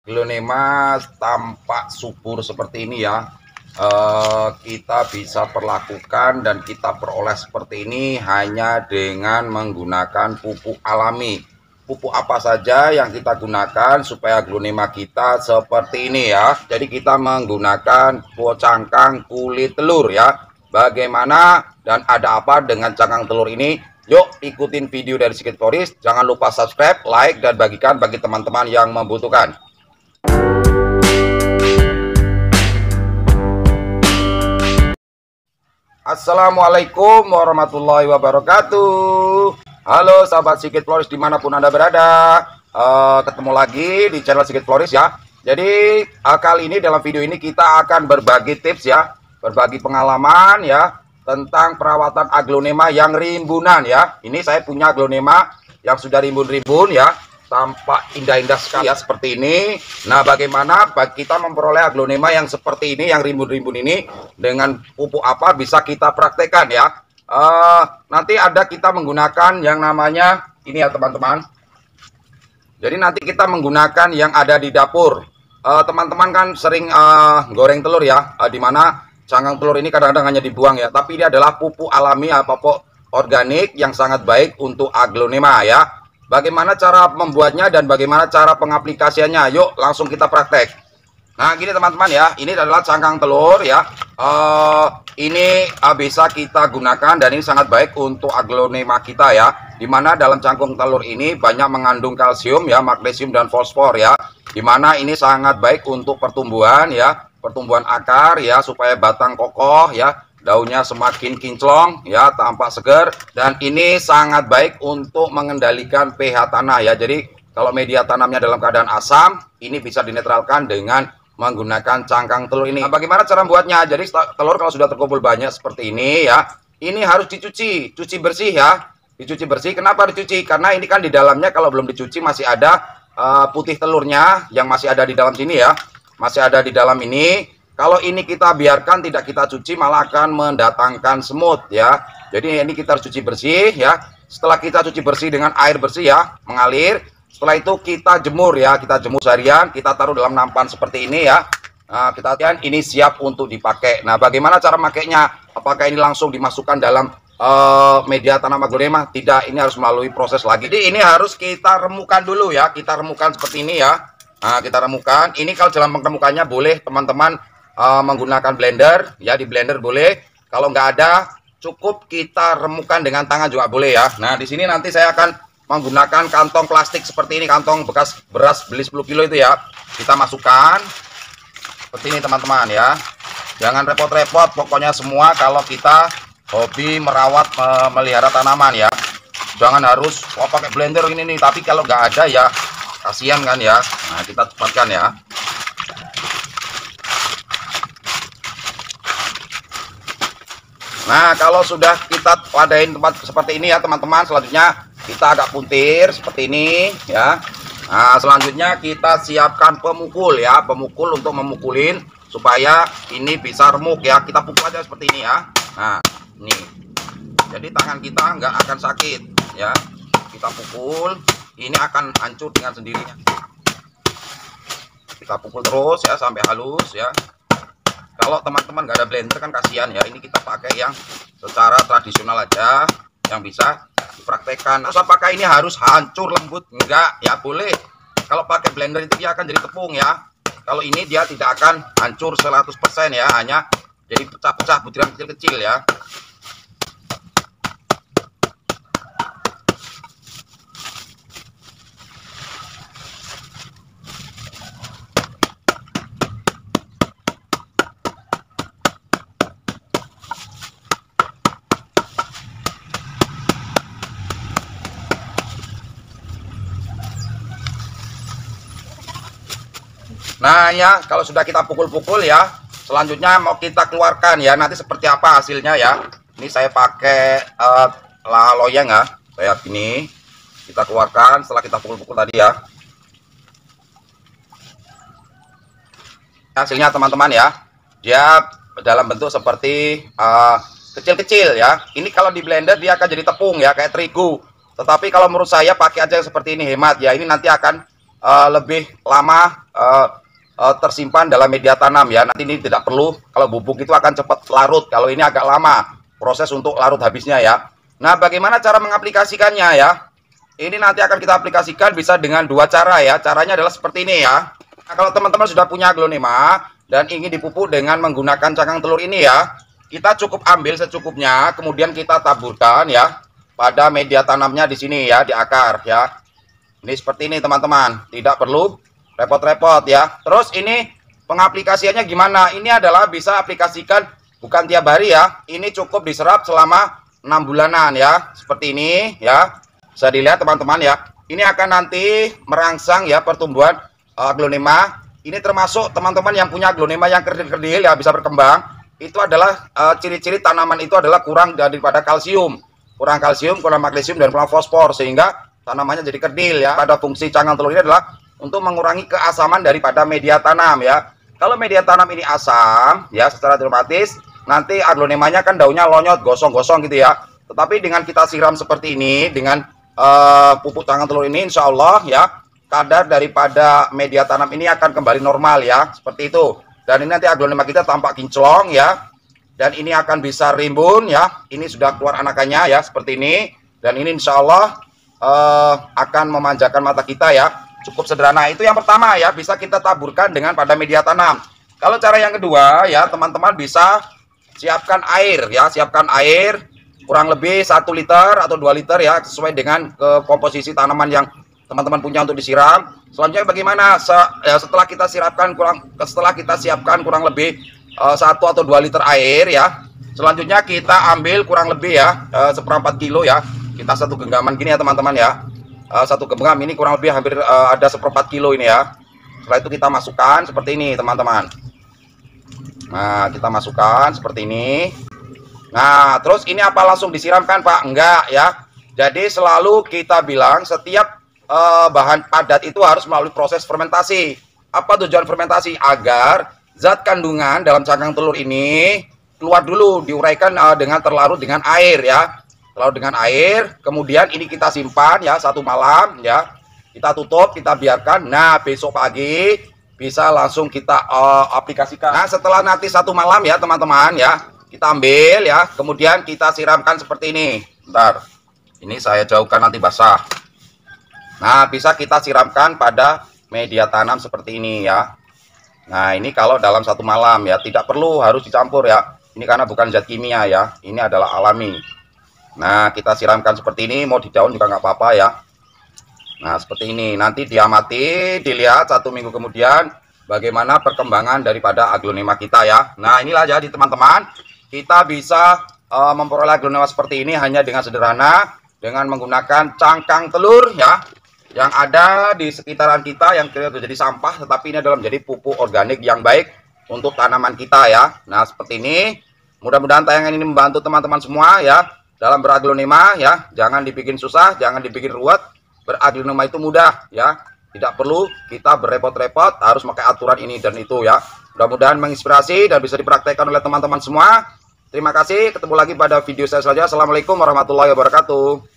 Glonema tampak subur seperti ini ya, kita bisa perlakukan dan kita peroleh seperti ini hanya dengan menggunakan pupuk alami. Pupuk apa saja yang kita gunakan supaya glonema kita seperti ini ya. Jadi kita menggunakan cangkang kulit telur ya. Bagaimana dan ada apa dengan cangkang telur ini? Yuk ikutin video dari Sigit Florist. Jangan lupa subscribe, like, dan bagikan bagi teman-teman yang membutuhkan. Assalamualaikum warahmatullahi wabarakatuh. Halo sahabat Sigit Florist dimanapun Anda berada. Ketemu lagi di channel Sigit Florist ya. Jadi kali ini dalam video ini kita akan berbagi tips ya, berbagi pengalaman ya tentang perawatan aglonema yang rimbunan ya. Ini saya punya aglonema yang sudah rimbun-rimbun ya, tampak indah-indah sekali ya seperti ini. Nah, bagaimana kita memperoleh aglonema yang seperti ini, yang rimbun-rimbun ini, dengan pupuk apa bisa kita praktekkan ya. Nanti ada kita menggunakan yang namanya ini ya teman-teman. Jadi nanti kita menggunakan yang ada di dapur. Teman-teman kan sering goreng telur ya, dimana cangkang telur ini kadang-kadang hanya dibuang ya, tapi ini adalah pupuk alami atau pupuk organik yang sangat baik untuk aglonema ya. Bagaimana cara membuatnya dan bagaimana cara pengaplikasiannya? Yuk langsung kita praktek. Nah gini teman-teman ya, ini adalah cangkang telur ya. Ini bisa kita gunakan dan ini sangat baik untuk aglonema kita ya. Dimana dalam cangkang telur ini banyak mengandung kalsium ya, magnesium dan fosfor ya. Dimana ini sangat baik untuk pertumbuhan ya, pertumbuhan akar ya, supaya batang kokoh ya, daunnya semakin kinclong ya, tampak segar, dan ini sangat baik untuk mengendalikan pH tanah ya. Jadi kalau media tanamnya dalam keadaan asam, ini bisa dinetralkan dengan menggunakan cangkang telur ini. Nah, bagaimana cara membuatnya? Jadi telur kalau sudah terkumpul banyak seperti ini ya, ini harus dicuci, cuci bersih ya, dicuci bersih. Kenapa dicuci? Karena ini kan di dalamnya kalau belum dicuci masih ada putih telurnya yang masih ada di dalam sini ya, masih ada di dalam ini. Kalau ini kita biarkan tidak kita cuci malah akan mendatangkan semut ya. Jadi ini kita harus cuci bersih ya. Setelah kita cuci bersih dengan air bersih ya, mengalir. Setelah itu kita jemur ya, kita jemur seharian, kita taruh dalam nampan seperti ini ya. Nah, kita lihat ini siap untuk dipakai. Nah, bagaimana cara makainya? Apakah ini langsung dimasukkan dalam media tanam aglonema? Tidak, ini harus melalui proses lagi. Jadi ini harus kita remukan dulu ya, kita remukan seperti ini ya. Nah, kita remukan. Ini kalau dalam pengemukannya boleh teman-teman menggunakan blender ya, di blender boleh. Kalau nggak ada, cukup kita remukan dengan tangan juga boleh ya. Nah, di sini nanti saya akan menggunakan kantong plastik seperti ini, kantong bekas beras beli 10 kilo itu ya. Kita masukkan seperti ini teman-teman ya. Jangan repot-repot, pokoknya semua kalau kita hobi merawat melihara tanaman ya. Jangan harus pakai blender ini nih, tapi kalau nggak ada ya kasihan kan ya. Nah, kita cepatkan ya. Nah, kalau sudah kita padain tempat seperti ini ya teman-teman, selanjutnya kita agak puntir seperti ini ya. Nah, selanjutnya kita siapkan pemukul ya, pemukul untuk memukulin supaya ini bisa remuk ya. Kita pukul aja seperti ini ya. Nah, ini. Jadi tangan kita nggak akan sakit ya. Kita pukul, ini akan hancur dengan sendirinya. Kita pukul terus ya sampai halus ya. Kalau teman-teman nggak ada blender kan kasihan ya. Ini kita pakai yang secara tradisional aja, yang bisa dipraktekkan. Terus apakah ini harus hancur lembut? Enggak ya, boleh. Kalau pakai blender itu dia akan jadi tepung ya. Kalau ini dia tidak akan hancur 100% ya, hanya jadi pecah-pecah butiran kecil-kecil ya. Nah ya, kalau sudah kita pukul-pukul ya, selanjutnya mau kita keluarkan ya, nanti seperti apa hasilnya ya. Ini saya pakai loyang ya, kayak gini. Kita keluarkan setelah kita pukul-pukul tadi ya. Hasilnya teman-teman ya, dia dalam bentuk seperti kecil-kecil ya. Ini kalau di blender dia akan jadi tepung ya, kayak terigu. Tetapi kalau menurut saya pakai aja seperti ini, hemat ya. Ini nanti akan lebih lama tersimpan dalam media tanam ya. Nanti ini tidak perlu, kalau bubuk itu akan cepat larut, kalau ini agak lama proses untuk larut habisnya ya. Nah, bagaimana cara mengaplikasikannya ya? Ini nanti akan kita aplikasikan bisa dengan dua cara ya. Caranya adalah seperti ini ya. Nah, kalau teman-teman sudah punya aglonema dan ingin dipupuk dengan menggunakan cangkang telur ini ya, kita cukup ambil secukupnya, kemudian kita taburkan ya pada media tanamnya di sini ya, di akar ya. Ini seperti ini teman-teman, tidak perlu repot-repot ya. Terus ini pengaplikasiannya gimana? Ini adalah bisa aplikasikan bukan tiap hari ya. Ini cukup diserap selama 6 bulanan ya. Seperti ini ya. Bisa dilihat teman-teman ya. Ini akan nanti merangsang ya pertumbuhan aglonema. Ini termasuk teman-teman yang punya aglonema yang kerdil-kerdil ya, bisa berkembang. Itu adalah ciri-ciri tanaman itu adalah kurang daripada kalsium. Kurang kalsium, kurang magnesium, dan kurang fosfor. Sehingga tanamannya jadi kerdil ya. Pada fungsi cangkang telur ini adalah untuk mengurangi keasaman daripada media tanam ya. Kalau media tanam ini asam ya, secara otomatis nanti aglonemanya kan daunnya lonyot, gosong-gosong gitu ya. Tetapi dengan kita siram seperti ini, dengan pupuk cangkang telur ini, insya Allah ya, kadar daripada media tanam ini akan kembali normal ya, seperti itu. Dan ini nanti aglonema kita tampak kinclong ya. Dan ini akan bisa rimbun ya. Ini sudah keluar anakannya ya, seperti ini. Dan ini insya Allah akan memanjakan mata kita ya. Cukup sederhana. Itu yang pertama ya, bisa kita taburkan dengan pada media tanam. Kalau cara yang kedua ya, teman-teman bisa siapkan air ya. Siapkan air kurang lebih 1 liter atau 2 liter ya, sesuai dengan komposisi tanaman yang teman-teman punya untuk disiram. Selanjutnya bagaimana? Setelah kita siapkan kurang lebih 1 atau 2 liter air ya. Selanjutnya kita ambil kurang lebih ya 1/4 kilo ya. Kita satu genggaman gini ya teman-teman ya. Satu genggam ini kurang lebih hampir ada 1/4 kilo ini ya. Setelah itu kita masukkan seperti ini teman-teman. Nah, kita masukkan seperti ini. Nah, terus ini apa langsung disiramkan Pak? Enggak ya. Jadi selalu kita bilang setiap bahan padat itu harus melalui proses fermentasi. Apa tujuan fermentasi? Agar zat kandungan dalam cangkang telur ini keluar dulu, diuraikan dengan terlarut dengan air ya. Terlarut dengan air, kemudian ini kita simpan ya 1 malam ya. Kita tutup, kita biarkan. Nah, besok pagi bisa langsung kita aplikasikan. Nah, setelah nanti 1 malam ya teman-teman ya, kita ambil ya, kemudian kita siramkan seperti ini. Bentar, ini saya jauhkan nanti basah. Nah, bisa kita siramkan pada media tanam seperti ini ya. Nah, ini kalau dalam 1 malam ya, tidak perlu harus dicampur ya. Ini karena bukan zat kimia ya, ini adalah alami. Nah, kita siramkan seperti ini, mau di daun juga nggak apa-apa ya. Nah, seperti ini, nanti diamati, dilihat 1 minggu kemudian bagaimana perkembangan daripada aglonema kita ya. Nah, inilah jadi teman-teman, kita bisa memperoleh aglonema seperti ini hanya dengan sederhana, dengan menggunakan cangkang telur ya, yang ada di sekitaran kita yang terjadi sampah, tetapi ini adalah menjadi pupuk organik yang baik untuk tanaman kita ya. Nah, seperti ini. Mudah-mudahan tayangan ini membantu teman-teman semua ya dalam beraglonema ya. Jangan dibikin susah, jangan dibikin ruwet. Beraglonema itu mudah ya. Tidak perlu kita berrepot-repot harus pakai aturan ini dan itu ya. Mudah-mudahan menginspirasi dan bisa dipraktekkan oleh teman-teman semua. Terima kasih, ketemu lagi pada video saya selanjutnya. Assalamualaikum warahmatullahi wabarakatuh.